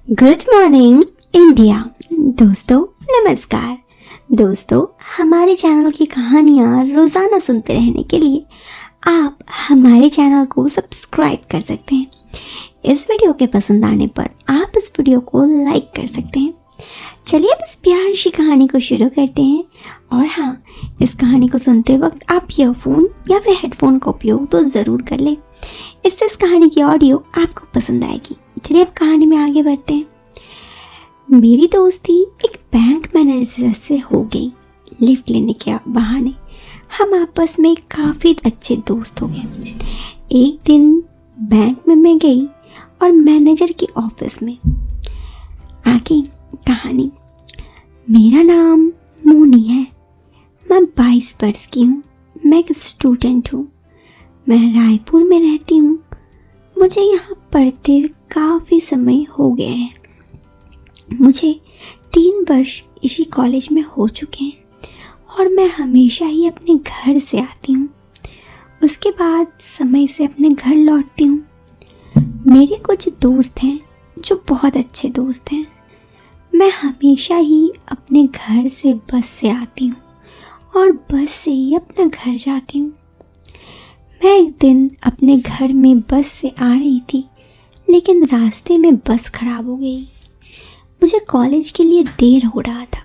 Good morning India. दोस्तों नमस्कार। दोस्तों, हमारे चैनल की कहानियाँ रोज़ाना सुनते रहने के लिए आप हमारे चैनल को सब्सक्राइब कर सकते हैं। इस वीडियो के पसंद आने पर आप इस वीडियो को लाइक कर सकते हैं। चलिए अब इस प्यारी सी कहानी को शुरू करते हैं। और हाँ, इस कहानी को सुनते वक्त आप ईयरफोन या फिर हेडफोन का उपयोग तो ज़रूर कर लें। इससे इस कहानी की ऑडियो आपको पसंद आएगी। चलिए अब कहानी में आगे बढ़ते हैं। मेरी दोस्ती एक बैंक मैनेजर से हो गई। लिफ्ट लेने के बहाने हम आपस में काफ़ी अच्छे दोस्त हो गए। एक दिन बैंक में मैं गई और मैनेजर के ऑफिस में। आगे कहानी। मेरा नाम मोनी है। मैं 22 वर्ष की हूँ। मैं एक स्टूडेंट हूँ। मैं रायपुर में रहती हूँ। मुझे यहाँ पढ़ते काफ़ी समय हो गया है। मुझे 3 वर्ष इसी कॉलेज में हो चुके हैं और मैं हमेशा ही अपने घर से आती हूँ। उसके बाद समय से अपने घर लौटती हूँ। मेरे कुछ दोस्त हैं जो बहुत अच्छे दोस्त हैं। मैं हमेशा ही अपने घर से बस से आती हूँ और बस से ही अपना घर जाती हूँ। मैं एक दिन अपने घर में बस से आ रही थी, लेकिन रास्ते में बस खराब हो गई। मुझे कॉलेज के लिए देर हो रहा था।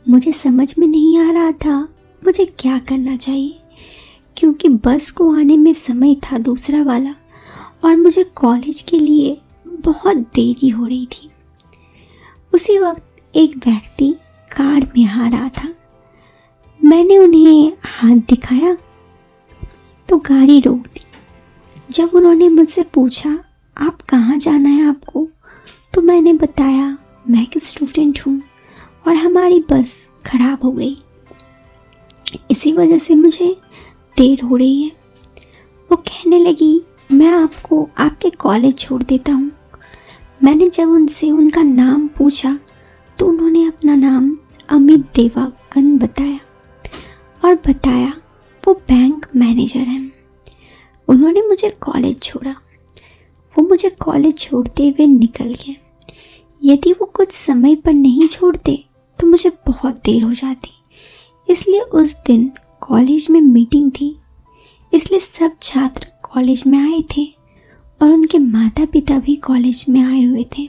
मुझे समझ में नहीं आ रहा था मुझे क्या करना चाहिए, क्योंकि बस को आने में समय था दूसरा वाला और मुझे कॉलेज के लिए बहुत देरी हो रही थी। उसी वक्त एक व्यक्ति कार में आ रहा था। मैंने उन्हें हाथ दिखाया तो गाड़ी रोक दी। जब उन्होंने मुझसे पूछा आप कहाँ जाना है आपको, तो मैंने बताया मैं एक स्टूडेंट हूँ और हमारी बस खराब हो गई, इसी वजह से मुझे देर हो रही है। वो कहने लगी मैं आपको आपके कॉलेज छोड़ देता हूँ। मैंने जब उनसे उनका नाम पूछा तो उन्होंने अपना नाम अमित देवागन बताया और बताया वो बैंक मैनेजर हैं। उन्होंने मुझे कॉलेज छोड़ा। वो मुझे कॉलेज छोड़ते हुए निकल गए। यदि वो कुछ समय पर नहीं छोड़ते तो मुझे बहुत देर हो जाती। इसलिए उस दिन कॉलेज में मीटिंग थी, इसलिए सब छात्र कॉलेज में आए थे और उनके माता पिता भी कॉलेज में आए हुए थे।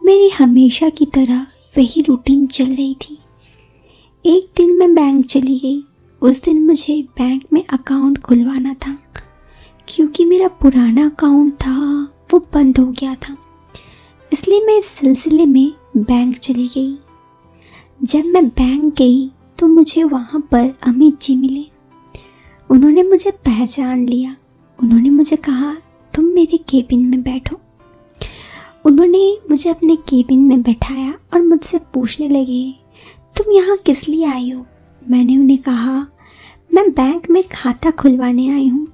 मेरी हमेशा की तरह वही रूटीन चल रही थी। एक दिन मैं बैंक चली गई। उस दिन मुझे बैंक में अकाउंट खुलवाना था, क्योंकि मेरा पुराना अकाउंट था वो बंद हो गया था। इसलिए मैं इस सिलसिले में बैंक चली गई। जब मैं बैंक गई तो मुझे वहाँ पर अमित जी मिले। उन्होंने मुझे पहचान लिया। उन्होंने मुझे कहा तुम मेरे केबिन में बैठो। उन्होंने मुझे अपने केबिन में बैठाया और मुझसे पूछने लगे तुम यहाँ किस लिए आई हो। मैंने उन्हें कहा मैं बैंक में खाता खुलवाने आई हूँ।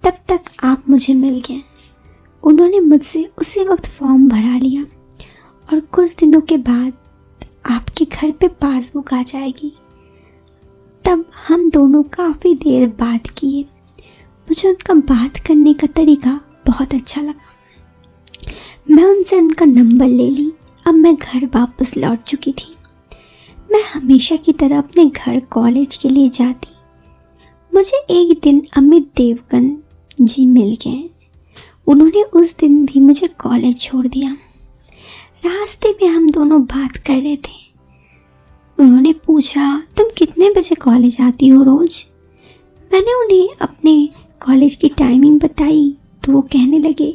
तब तक आप मुझे मिल गए। उन्होंने मुझसे उसी वक्त फॉर्म भरा लिया और कुछ दिनों के बाद आपके घर पे पासबुक आ जाएगी। तब हम दोनों काफ़ी देर बात किए। मुझे उनका बात करने का तरीका बहुत अच्छा लगा। मैं उनसे उनका नंबर ले ली। अब मैं घर वापस लौट चुकी थी। मैं हमेशा की तरह अपने घर कॉलेज के लिए जाती। मुझे एक दिन अमित देवगन जी मिल गए। उन्होंने उस दिन भी मुझे कॉलेज छोड़ दिया। रास्ते में हम दोनों बात कर रहे थे। उन्होंने पूछा तुम कितने बजे कॉलेज आती हो रोज़। मैंने उन्हें अपने कॉलेज की टाइमिंग बताई तो वो कहने लगे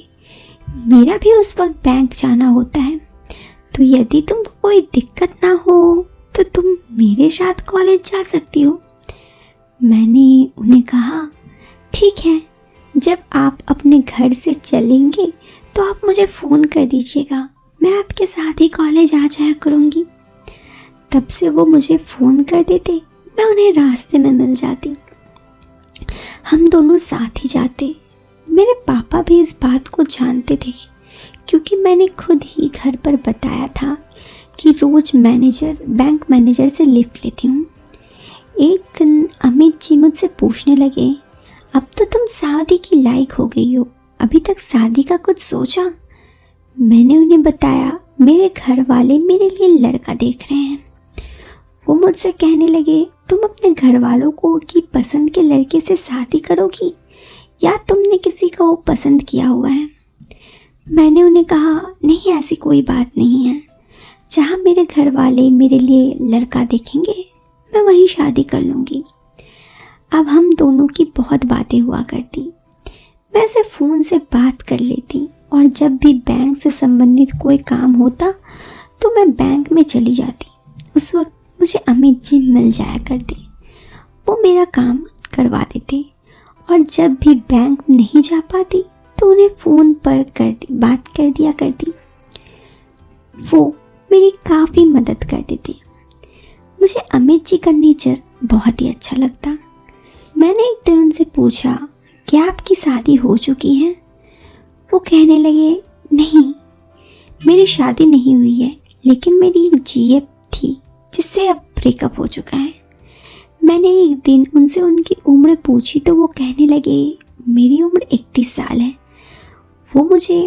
मेरा भी उस वक्त बैंक जाना होता है, तो यदि तुमको कोई दिक्कत ना हो तो तुम मेरे साथ कॉलेज जा सकती हो। मैंने उन्हें कहा ठीक है, जब आप अपने घर से चलेंगे तो आप मुझे फ़ोन कर दीजिएगा, मैं आपके साथ ही कॉलेज आ जाया करूँगी। तब से वो मुझे फ़ोन कर देते, मैं उन्हें रास्ते में मिल जाती। हम दोनों साथ ही जाते। मेरे पापा भी इस बात को जानते थे, क्योंकि मैंने खुद ही घर पर बताया था कि रोज़ बैंक मैनेजर से लिफ्ट लेती हूँ। एक दिन अमित जी मुझसे पूछने लगे अब तो तुम शादी की लायक हो गई हो, अभी तक शादी का कुछ सोचा। मैंने उन्हें बताया मेरे घर वाले मेरे लिए लड़का देख रहे हैं। वो मुझसे कहने लगे, तुम अपने घर वालों को की पसंद के लड़के से शादी करोगी या तुमने किसी को पसंद किया हुआ है? मैंने उन्हें कहा, नहीं, ऐसी कोई बात नहीं है। जहाँ मेरे घर वाले मेरे लिए लड़का देखेंगे मैं वहीं शादी कर लूँगी। अब हम दोनों की बहुत बातें हुआ करती। मैं उसे फ़ोन से बात कर लेती और जब भी बैंक से संबंधित कोई काम होता तो मैं बैंक में चली जाती। उस वक्त मुझे अमित जी मिल जाया करते। वो मेरा काम करवा देते और जब भी बैंक नहीं जा पाती तो उन्हें फ़ोन पर बात कर दिया करती। वो मेरी काफ़ी मदद कर देते। मुझे अमित जी का नेचर बहुत ही अच्छा लगता। मैंने एक दिन उनसे पूछा, क्या आपकी शादी हो चुकी है? वो कहने लगे, नहीं, मेरी शादी नहीं हुई है, लेकिन मेरी एक जीएफ थी जिससे अब ब्रेकअप हो चुका है। मैंने एक दिन उनसे उनकी उम्र पूछी तो वो कहने लगे, मेरी उम्र 31 साल है। वो मुझे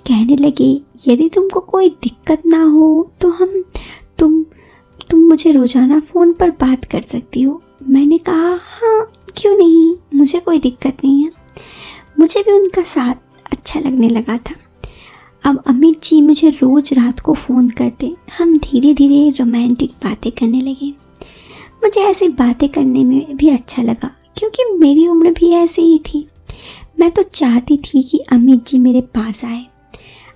कहने लगे, यदि तुमको कोई दिक्कत ना हो तो तुम मुझे रोज़ाना फ़ोन पर बात कर सकती हो। मैंने कहा, हाँ, क्यों नहीं, मुझे कोई दिक्कत नहीं है। मुझे भी उनका साथ अच्छा लगने लगा था। अब अमित जी मुझे रोज़ रात को फ़ोन करते। हम धीरे धीरे रोमांटिक बातें करने लगे। मुझे ऐसी बातें करने में भी अच्छा लगा क्योंकि मेरी उम्र भी ऐसे ही थी। मैं तो चाहती थी कि अमित जी मेरे पास आए।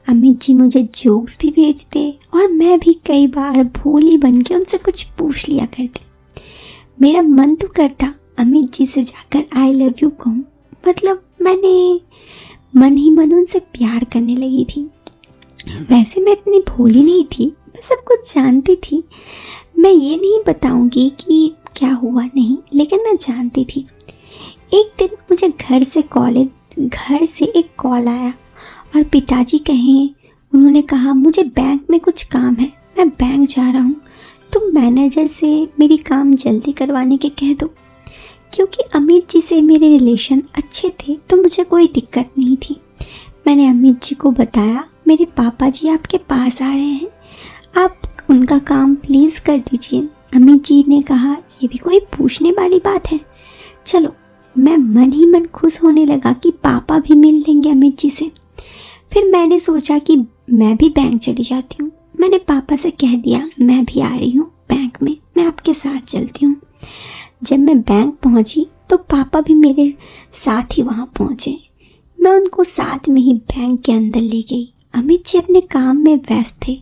अमित जी मुझे जोक्स भी भेजते और मैं भी कई बार भोली बन के उनसे कुछ पूछ लिया करती। मेरा मन तो करता अमित जी से जाकर आई लव यू कहूँ। मतलब मैंने मन ही मन उनसे प्यार करने लगी थी। वैसे मैं इतनी भोली नहीं थी, मैं सब कुछ जानती थी। मैं ये नहीं बताऊंगी कि क्या हुआ नहीं, लेकिन मैं जानती थी। एक दिन मुझे घर से एक कॉल आया और पिताजी उन्होंने कहा, मुझे बैंक में कुछ काम है, मैं बैंक जा रहा हूँ, तुम मैनेजर से मेरी काम जल्दी करवाने के कह दो। क्योंकि अमित जी से मेरे रिलेशन अच्छे थे तो मुझे कोई दिक्कत नहीं थी। मैंने अमित जी को बताया, मेरे पापा जी आपके पास आ रहे हैं, आप उनका काम प्लीज़ कर दीजिए। अमित जी ने कहा, ये भी कोई पूछने वाली बात है, चलो। मैं मन ही मन खुश होने लगा कि पापा भी मिल लेंगे अमित जी से। फिर मैंने सोचा कि मैं भी बैंक चली जाती हूँ। मैंने पापा से कह दिया, मैं भी आ रही हूँ बैंक में, मैं आपके साथ चलती हूँ। जब मैं बैंक पहुँची तो पापा भी मेरे साथ ही वहाँ पहुँचे। मैं उनको साथ में ही बैंक के अंदर ले गई। अमित जी अपने काम में व्यस्त थे,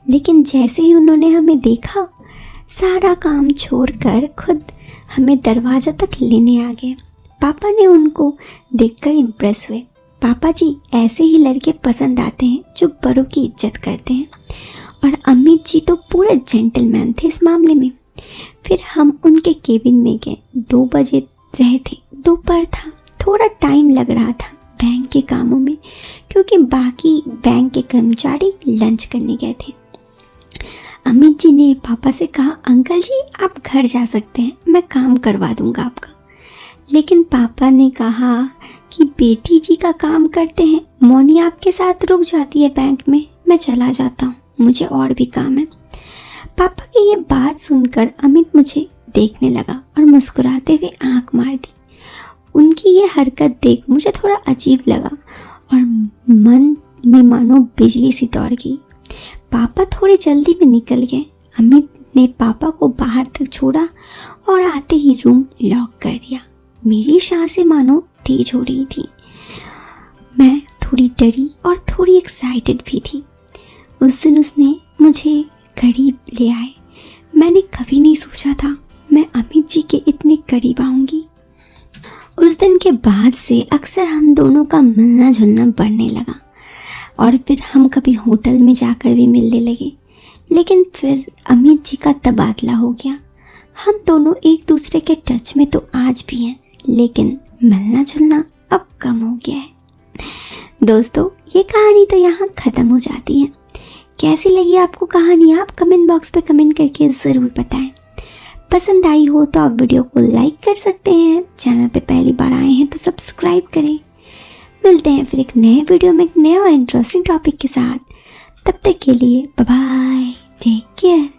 लेकिन जैसे ही उन्होंने हमें देखा, सारा काम छोड़कर खुद हमें दरवाज़ा तक लेने आ गए। पापा ने उनको देखकर इम्प्रेस हुए। पापा जी, ऐसे ही लड़के पसंद आते हैं जो बड़ों की इज्जत करते हैं। और अमित जी तो पूरे जेंटलमैन थे इस मामले में। फिर हम उनके केबिन में गए। 2 बजे रहे थे, दोपहर था, थोड़ा टाइम लग रहा था बैंक के कामों में क्योंकि बाकी बैंक के कर्मचारी लंच करने गए थे। अमित जी ने पापा से कहा, अंकल जी आप घर जा सकते हैं, मैं काम करवा दूंगा आपका। लेकिन पापा ने कहा कि बेटी जी का काम करते हैं, मोनी आपके साथ रुक जाती है बैंक में, मैं चला जाता हूँ, मुझे और भी काम है। पापा की ये बात सुनकर अमित मुझे देखने लगा और मुस्कुराते हुए आंख मार दी। उनकी ये हरकत देख मुझे थोड़ा अजीब लगा और मन में मानो बिजली सी दौड़ गई। पापा थोड़ी जल्दी में निकल गए। अमित ने पापा को बाहर तक छोड़ा और आते ही रूम लॉक कर दिया। मेरी सांसें मानो तेज हो रही थी। मैं थोड़ी डरी और थोड़ी एक्साइटेड भी थी। उस दिन उसने मुझे करीब ले आए। मैंने कभी नहीं सोचा था मैं अमित जी के इतने करीब आऊँगी। उस दिन के बाद से अक्सर हम दोनों का मिलना जुलना बढ़ने लगा और फिर हम कभी होटल में जाकर भी मिलने लगे। लेकिन फिर अमित जी का तबादला हो गया। हम दोनों एक दूसरे के टच में तो आज भी हैं, लेकिन मिलना जुलना अब कम हो गया है। दोस्तों, ये कहानी तो यहाँ ख़त्म हो जाती है। कैसी लगी आपको कहानी, आप कमेंट बॉक्स पे कमेंट करके ज़रूर बताएं। पसंद आई हो तो आप वीडियो को लाइक कर सकते हैं। चैनल पे पहली बार आए हैं तो सब्सक्राइब करें। मिलते हैं फिर एक नए वीडियो में एक नया और इंटरेस्टिंग टॉपिक के साथ। तब तक के लिए बाय बाय, टेक केयर।